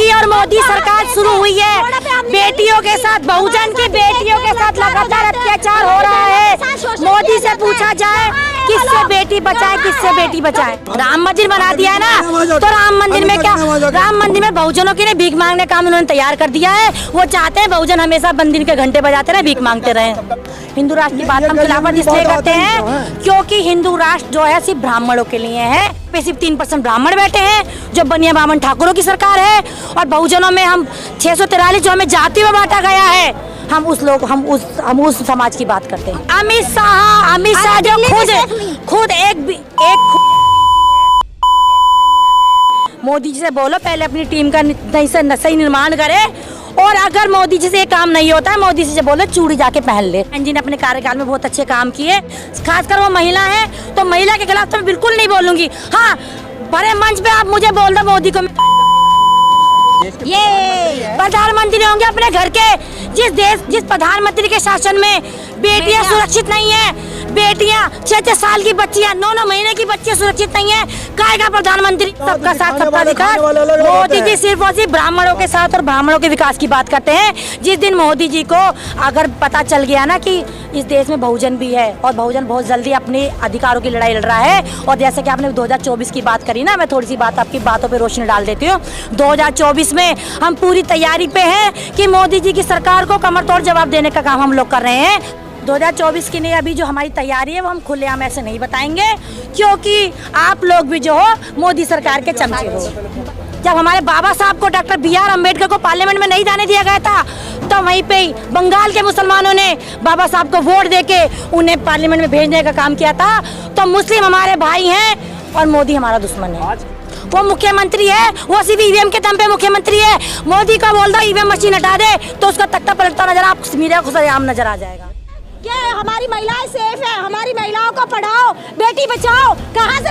योगी और मोदी सरकार शुरू हुई है, बेटियों के साथ, बहुजन की बेटियों के साथ लगातार अत्याचार हो रहा है। मोदी से पूछा जाए किससे बेटी बचाए, किससे बेटी बचाए। राम मंदिर बना दिया है ना, तो राम मंदिर में क्या, राम मंदिर में बहुजनों के लिए भीख मांगने का काम उन्होंने तैयार कर दिया है। वो चाहते हैं बहुजन हमेशा मंदिर के घंटे बजाते रहे, भीख मांगते रहे। हिंदू राष्ट्र की बात हम खिलाफत इसलिए करते हैं क्योंकि हिंदू राष्ट्र जो है सिर्फ ब्राह्मणों के लिए है। पे सिर्फ 3% ब्राह्मण बैठे हैं, जो बनिया बामन ठाकुरों की सरकार है, और बहुजनों में हम 643 जो हमें जाति में बांटा गया है, हम उस समाज की बात करते हैं। अमित शाह जो खुद एक मोदी जी से बोलो पहले अपनी टीम का सही निर्माण करे, और अगर मोदी जी से ये काम नहीं होता है, मोदी जी से बोलो चूड़ी जाके पहन ले। जी ने अपने कार्यकाल में बहुत अच्छे काम किए, खासकर वो महिला है, तो महिला के खिलाफ तो मैं बिल्कुल नहीं बोलूंगी। हाँ, बड़े मंच पे आप मुझे बोल दो मोदी को, ये प्रधानमंत्री होंगे अपने घर के। जिस प्रधानमंत्री के शासन में बेटियां सुरक्षित नहीं है, बेटियां 6 साल की बच्चियां, 9 महीने की बच्चियां सुरक्षित नहीं है, कायगा प्रधानमंत्री सबका साथ सबका विकास। मोदी जी सिर्फ और सिर्फ ब्राह्मणों के साथ और ब्राह्मणों के विकास की बात करते हैं। जिस दिन मोदी जी को अगर पता चल गया ना कि इस देश में बहुजन भी है और बहुजन बहुत जल्दी अपने अधिकारों की लड़ाई लड़ रहा है, और जैसे कि आपने 2024 की बात करी ना, मैं थोड़ी सी बात आपकी बातों पे रोशनी डाल देती हूँ। 2024 में हम पूरी तैयारी पे हैं कि मोदी जी की सरकार को कमर तोड़ जवाब देने का काम हम लोग कर रहे हैं। 2024 की नहीं, अभी जो हमारी तैयारी है वो हम खुलेआम ऐसे नहीं बताएंगे, क्योंकि आप लोग भी जो हो मोदी सरकार के चमचे हो। जब हमारे बाबा साहब को, डॉक्टर BR अम्बेडकर को पार्लियामेंट में नहीं जाने दिया गया था, तो वहीं पे ही बंगाल के मुसलमानों ने बाबा साहब को वोट देके उन्हें पार्लियामेंट में भेजने का काम किया था। तो मुस्लिम हमारे भाई हैं और मोदी हमारा दुश्मन है। वो मुख्यमंत्री है, वो सिर्फ EVM के दम पे मुख्यमंत्री है। मोदी का बोल दो EVM मशीन हटा दे तो उसका तख्ता पलटता नजर, आप मीडिया को सरेआम नजर आ जाएगा। ये हमारी महिलाएं सेफ है, हमारी महिलाओं को पढ़ाओ, बेटी बचाओ। कहाँ से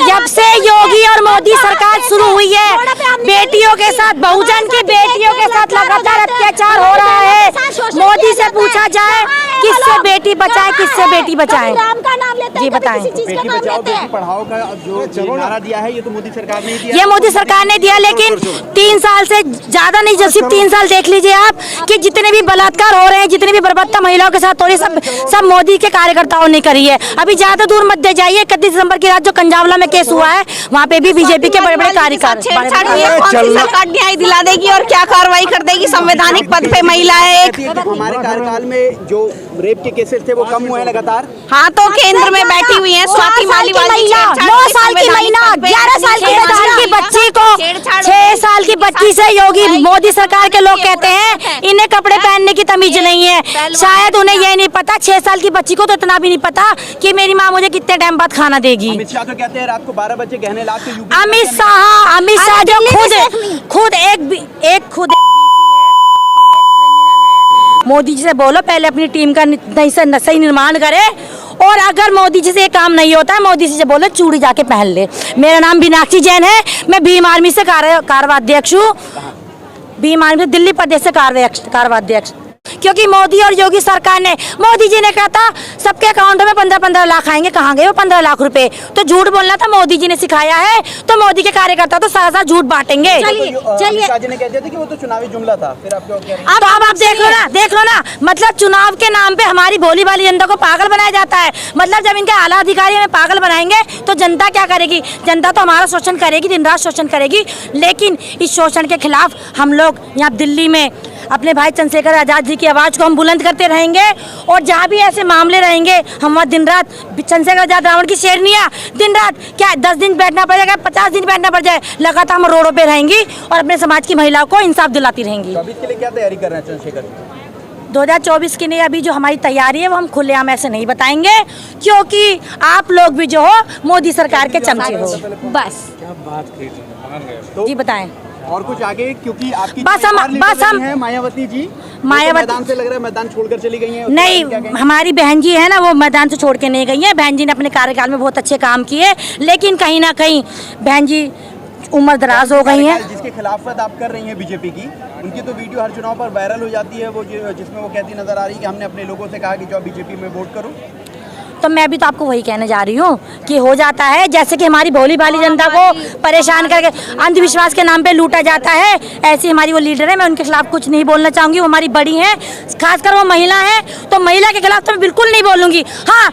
जब से योगी और मोदी सरकार शुरू हुई है, बेटियों के साथ, बहुजन की बेटियों के साथ लगातार अत्याचार हो रहा है। मोदी से पूछा जाए किससे बेटी बचाए, किससे बेटी बचाए। राम का नाम लेते हैं, जी बताएं। बेटी बचाओ बेटी पढ़ाओ का जो नारा दिया है, ये तो मोदी सरकार ने दिया। ये मोदी सरकार ने दिया, लेकिन 3 साल से ज्यादा नहीं, सिर्फ 3 साल देख लीजिए आप कि जितने भी बलात्कार हो रहे हैं, जितने भी बर्बरता महिलाओं के साथ हो रही है, सब मोदी के कार्यकर्ताओं ने करी है। अभी ज्यादा दूर मत जाइए, 31 दिसंबर की रात जो कंजावला में केस हुआ है, वहाँ पे भी बीजेपी के बड़े बड़े कार्यकर्ता। सरकार न्याय दिला देगी और क्या कार्रवाई कर देगी? संवैधानिक पद पे महिला है। हमारे कार्यकाल में जो रेप के केसेस थे वो कम हुए लगातार। हाँ, तो केंद्र में बैठी हुई है स्वाति मालीवाल, 9 साल की महिला, 11 साल की बच्ची को, 6 साल की बच्ची से योगी मोदी सरकार के लोग कहते हैं इन्हें कपड़े पहनने की तमीज नहीं है। शायद उन्हें ये नहीं पता, 6 साल की बच्ची को तो इतना भी नहीं पता कि मेरी माँ मुझे कितने टाइम बाद खाना देगी। अमित शाह तो कहते हैं रात को 12 बजे गहने ला के अमित शाह जो खुद एक BC है, खुद एक क्रिमिनल है। मोदी जी से बोलो पहले अपनी टीम का सही निर्माण करे, और अगर मोदी जी से ये काम नहीं होता है, मोदी जी से बोलो चूड़ी जाके पहन ले। मेरा नाम मीनाक्षी जैन है, मैं भीम आर्मी से कार्याध्यक्ष हूँ, भीम आर्मी से दिल्ली प्रदेश से कार्याध्यक्ष। क्योंकि मोदी और योगी सरकार ने, मोदी जी ने कहा था सबके अकाउंट में 15-15 लाख आएंगे, कहाँ गए वो 15 लाख रुपए? तो झूठ बोलना था मोदी जी ने सिखाया है, तो मोदी के कार्यकर्ता तो सारा झूठ बांटेंगे। चलिए ने कह दिया था कि वो तो चुनावी जुमला था, फिर आप क्या कह रहे हैं? अब आप देख लो ना, मतलब चुनाव के नाम पे हमारी भोली भाली जनता को पागल बनाया जाता है। मतलब जब इनके आला अधिकारी हमें पागल बनाएंगे तो जनता क्या करेगी? जनता तो हमारा शोषण करेगी, दिन रात शोषण करेगी। लेकिन इस शोषण के खिलाफ हम लोग यहाँ दिल्ली में अपने भाई चंद्रशेखर आजाद जी की आवाज़ को हम बुलंद करते रहेंगे, और जहाँ भी ऐसे मामले रहेंगे हम वहाँ दिन रात, चंद्रशेखर आजाद रावण की शेरनियाँ, दिन रात क्या 10 दिन बैठना पड़ेगा, 50 दिन बैठना पड़ जाए, लगातार हम रोडों पे रहेंगी और अपने समाज की महिलाओं को इंसाफ दिलाती रहेंगी। अभी इसके लिए क्या तैयारी कर रहे हैं चंद्रशेखर? 2024 की नहीं, अभी जो हमारी तैयारी है वो हम खुलेआम ऐसे नहीं बताएंगे, क्योंकि आप लोग भी जो हो मोदी सरकार के चमचे हो। बस जी बताएं और कुछ आगे, क्योंकि आपकी बस हम है मायावती जी, मैदान से लग रहा है मैदान छोड़कर चली गई हैं। नहीं, हमारी बहन जी है ना, वो मैदान से छोड़ के नहीं गई है। बहन जी ने अपने कार्यकाल में बहुत अच्छे काम किए, लेकिन कहीं ना कहीं बहन जी उम्र दराज हो गई है। जिसके खिलाफत आप कर रही हैं बीजेपी की, उनकी तो वीडियो हर चुनाव पर वायरल हो जाती है, वो जिसमें वो कहती नजर आ रही है कि हमने अपने लोगों से कहा कि जो बीजेपी में वोट करूं। तो मैं भी तो आपको वही कहने जा रही हूँ कि हो जाता है जैसे कि हमारी भोली भाली जनता को परेशान करके अंधविश्वास के नाम पे लूटा जाता है, ऐसी हमारी वो लीडर है। मैं उनके खिलाफ कुछ नहीं बोलना चाहूँगी, वो हमारी बड़ी हैं, खासकर वो महिला है, तो महिला के खिलाफ तो मैं बिल्कुल नहीं बोलूँगी। हाँ,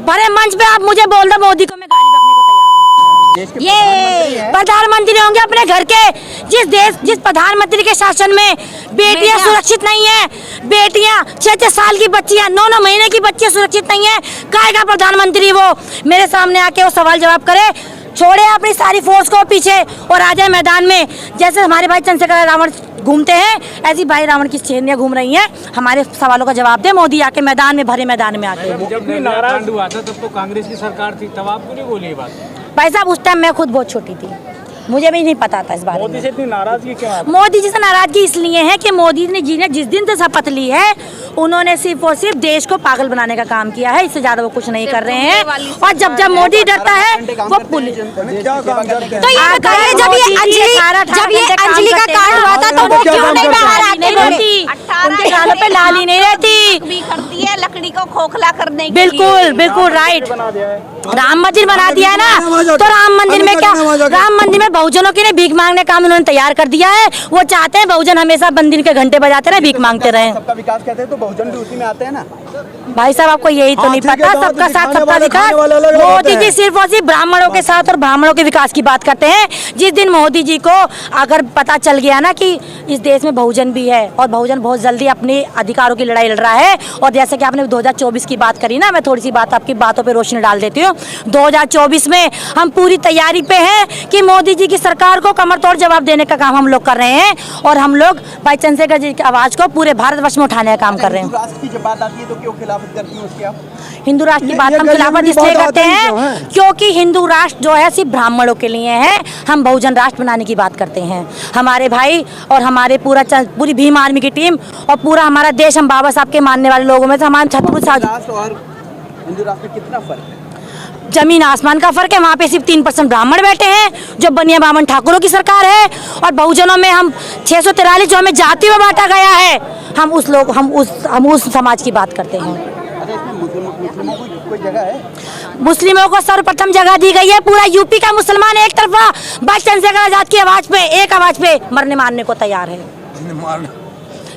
बड़े मंच पे आप मुझे बोल दो मोदी को, मैं गाली बकने को तैयार हूँ। ये प्रधानमंत्री होंगे अपने घर के, जिस प्रधानमंत्री के शासन में बेटियां सुरक्षित नहीं है, बेटियां 6-6 साल की बच्चियां, 9-9 महीने की बच्चियां सुरक्षित नहीं है, काहे का प्रधानमंत्री वो मेरे सामने आके वो सवाल जवाब करे, छोड़े अपनी सारी फोर्स को पीछे और आ जाए मैदान में। जैसे हमारे भाई चंद्रशेखर रावण घूमते हैं, ऐसी भाई रावण की श्रेणियां घूम रही हैं। हमारे सवालों का जवाब दे मोदी आके मैदान में, भरे मैदान में आके। जब भी नाराज हुआ था तब तो कांग्रेस की सरकार थी, तब आप क्यों नहीं बोली ये बात? भाई साहब उस टाइम मैं खुद बहुत छोटी थी, मुझे भी नहीं पता था इस बारे में। मोदी से इतनी नाराजगी क्यों है? मोदी जी से नाराजगी इसलिए है कि मोदी जी ने जिस दिन से शपथ ली है, उन्होंने सिर्फ और सिर्फ देश को पागल बनाने का काम किया है, इससे ज्यादा वो कुछ नहीं कर रहे हैं। और जब मोदी डरता है वो पुलिस, तो ये बताइए जब ये अंजलि का कांड हुआ था तो वो क्यों नहीं बाहर आते बोले? उनके गालों पे लाली नहीं रहती, करती है लकड़ी को खोखला करने के बिल्कुल बिल्कुल राइट। राम मंदिर बना दिया है ना, तो राम मंदिर में क्या, राम मंदिर में बहुजनों के लिए भीख मांगने का काम उन्होंने तैयार कर दिया है। वो चाहते हैं बहुजन हमेशा मंदिर के घंटे बजाते रहे, भीख मांगते रहे। सबका विकास कहते हैं तो बहुजन भी उसी में आते हैं ना। भाई साहब आपको यही तो नहीं पता, सबका साथ सबका विकास। मोदी जी सिर्फ और सिर्फ ब्राह्मणों के साथ और ब्राह्मणों के विकास की बात करते हैं। जिस दिन मोदी जी को अगर पता चल गया ना कि इस देश में बहुजन भी है और बहुजन बहुत जल्दी अपने अधिकारों की लड़ाई लड़ रहा है, और जैसे कि आपने 2024 की बात करी ना, मैं थोड़ी सी बात आपकी बातों पे रोशनी डाल देती हूँ। 2024 में हम पूरी तैयारी पे हैं कि मोदी जी की सरकार को कमर तोड़ जवाब देने का काम हम लोग कर रहे हैं, और हम लोग भाई चंद्रशेखर जी की आवाज़ को पूरे भारतवर्ष में उठाने का काम कर रहे हैं। राष्ट्र की जब बात आती है तो क्यों खिलाफत करती है उसकी आप? हिंदू राष्ट्र की बात हम खिलाफत इसलिए करते हैं क्योंकि हिंदू राष्ट्र जो है सिर्फ ब्राह्मणों के लिए है, हम बहुजन राष्ट्र बनाने की बात करते हैं। हमारे भाई और हमारे पूरी भीम आर्मी की टीम और पूरा हमारा देश, हम बाबा साहब के मानने वाले लोगों में से हमारे छत्रपति राष्ट्र और हिंदू राष्ट्र में कितना फर्क है? जमीन आसमान का फर्क है। वहाँ पे सिर्फ 3% ब्राह्मण बैठे हैं, जो बनिया बामन ठाकुरों की सरकार है, और बहुजनों में हम 643 जो हमें जातियों में बांटा गया है, हम उस समाज की बात करते हैं। अच्छा, इसमें मुस्लिमों को कोई जगह है? मुस्लिमों को सर्वप्रथम जगह दी गई है। पूरा यूपी का मुसलमान एक तरफा भाई चंद्रशेखर आजाद की आवाज पे, एक आवाज पे मरने मारने को तैयार है।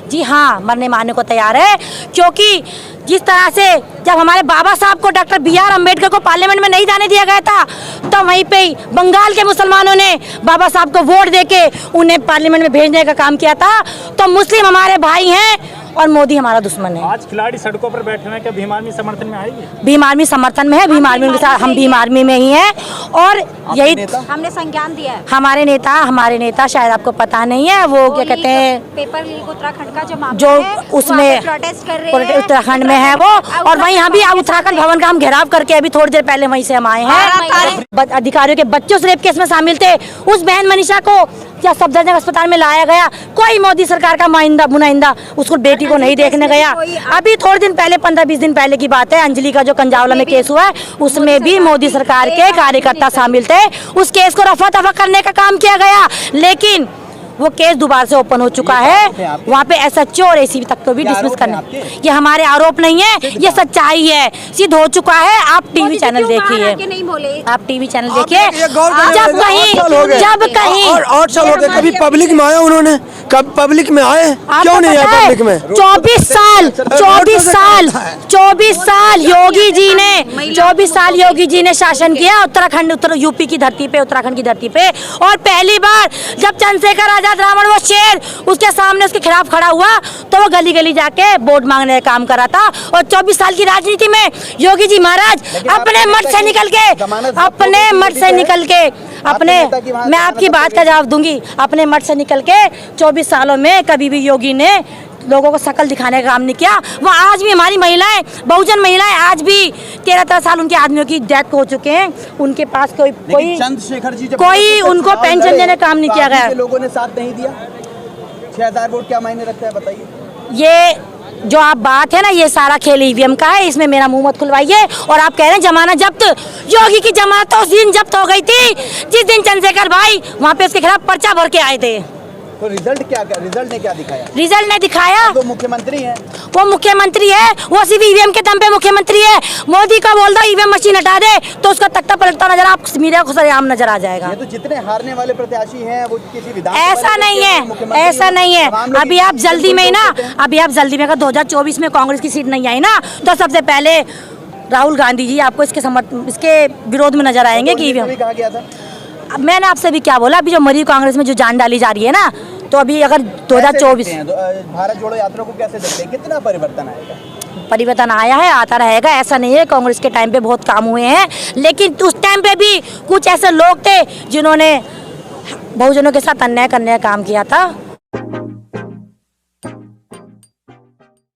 जी हाँ, मरने मारने को तैयार है, क्योंकि जिस तरह से जब हमारे बाबा साहब को डॉक्टर BR अम्बेडकर को पार्लियामेंट में नहीं जाने दिया गया था, तो वहीं पे ही बंगाल के मुसलमानों ने बाबा साहब को वोट देके उन्हें पार्लियामेंट में भेजने का काम किया था। तो मुस्लिम हमारे भाई हैं और मोदी हमारा दुश्मन है। आज खिलाड़ी सड़कों पर बैठे हैं, क्या भीम आर्मी समर्थन में आएगी? भीम आर्मी समर्थन में है, भीम आर्मी के साथ, हम भीम आर्मी में ही हैं। और यही हमने संज्ञान दिया है। हमारे नेता शायद आपको पता नहीं है, वो क्या कहते हैं, पेपर लीक उत्तराखंड का जो मामला जो है, उसमें प्रोटेस्ट कर रहे हैं, उत्तराखंड में है वो, और वहीं हम भी उत्तराखंड भवन का हम घेराव करके अभी थोड़ी देर पहले वहीं से हम आए हैं। अधिकारियों के बच्चों से रेप केस में शामिल थे, उस बहन मनीषा को क्या सफदरजंग अस्पताल में लाया गया, कोई मोदी सरकार का नुमाइंदा उसको बेटी को नहीं देखने गया। अभी थोड़े दिन पहले, 15-20 दिन पहले की बात है, अंजलि का जो कंजावला में केस हुआ है, उसमें भी मोदी सरकार के कार्यकर्ता शामिल थे। उस केस को रफा दफा करने का काम किया गया, लेकिन वो केस दोबारा से ओपन हो चुका है। वहाँ पे SHO और ACP तक को भी डिसमिस करना, ये हमारे आरोप नहीं है, ये सच्चाई है, सिद्ध हो चुका है। आप टीवी चैनल देखिए, आप टीवी चैनल देखिए, जब कहीं 8 साल हो गए, कभी पब्लिक में आया उन्होंने, कब पब्लिक में आए, क्यों नहीं आए पब्लिक में? 24 साल योगी जी ने शासन किया यूपी की धरती पे, उत्तराखंड की धरती पे। और पहली बार जब चंद्रशेखर आजाद रावण, वो शेर, उसके सामने उसके खिलाफ खड़ा हुआ, तो वो गली गली जाके वोट मांगने का काम कर रहा था। और 24 साल की राजनीति में योगी जी महाराज अपने मठ से निकल के मैं आपकी बात का जवाब दूंगी, अपने मठ से निकल के 24 सालों में कभी भी योगी ने लोगों को शकल दिखाने का काम नहीं किया। वो आज भी हमारी महिलाएं, बहुजन महिलाएं, आज भी 13 साल उनके आदमियों की डेथ हो चुके हैं, उनके पास कोई चंद्रशेखर जी कोई उनको पेंशन देने का काम नहीं किया गया। लोगों ने साथ नहीं दिया। 6000 वोट क्या मायने रखता है बताइए? ये जो आप बात है ना, ये सारा खेल EVM का है, इसमें मेरा मुंह मत खुलवाइए। और आप कह रहे हैं जमानत जब्त, योगी की जमानत तो उस दिन जब्त हो गई थी जिस दिन चंद्रशेखर भाई वहाँ पे उसके खिलाफ पर्चा भर के आए थे। तो रिजल्ट ने क्या दिखाया? रिजल्ट ने दिखाया। वो मुख्यमंत्री हैं। वो मुख्यमंत्री है, वो सिर्फ ईवीएम के दम पे मुख्यमंत्री है। मोदी का बोल दो ईवीएम मशीन हटा दे तो उसका तख्ता पलटता नजर आप मीडिया को सरेआम नजर आ जाएगा। ये तो जितने हारने वाले प्रत्याशी हैं वो किसी विधान ऐसा नहीं है, ऐसा नहीं है। अभी आप जल्दी में ही ना, अभी आप जल्दी में अगर 2024 में कांग्रेस की सीट नहीं आई ना तो सबसे पहले राहुल गांधी जी आपको इसके विरोध में नजर आएंगे कि भी कहा गया था। अब मैंने आपसे भी क्या बोला, अभी जो मरी कांग्रेस में जो जान डाली जा रही है ना, तो अभी अगर 2024 भारत जोड़ो यात्रा को कैसे देखते हैं, कितना परिवर्तन आएगा? परिवर्तन आया है, आता रहेगा, ऐसा नहीं है। कांग्रेस के टाइम पे बहुत काम हुए हैं, लेकिन उस टाइम पे भी कुछ ऐसे लोग थे जिन्होंने बहुजनों के साथ अन्याय करने का काम किया था।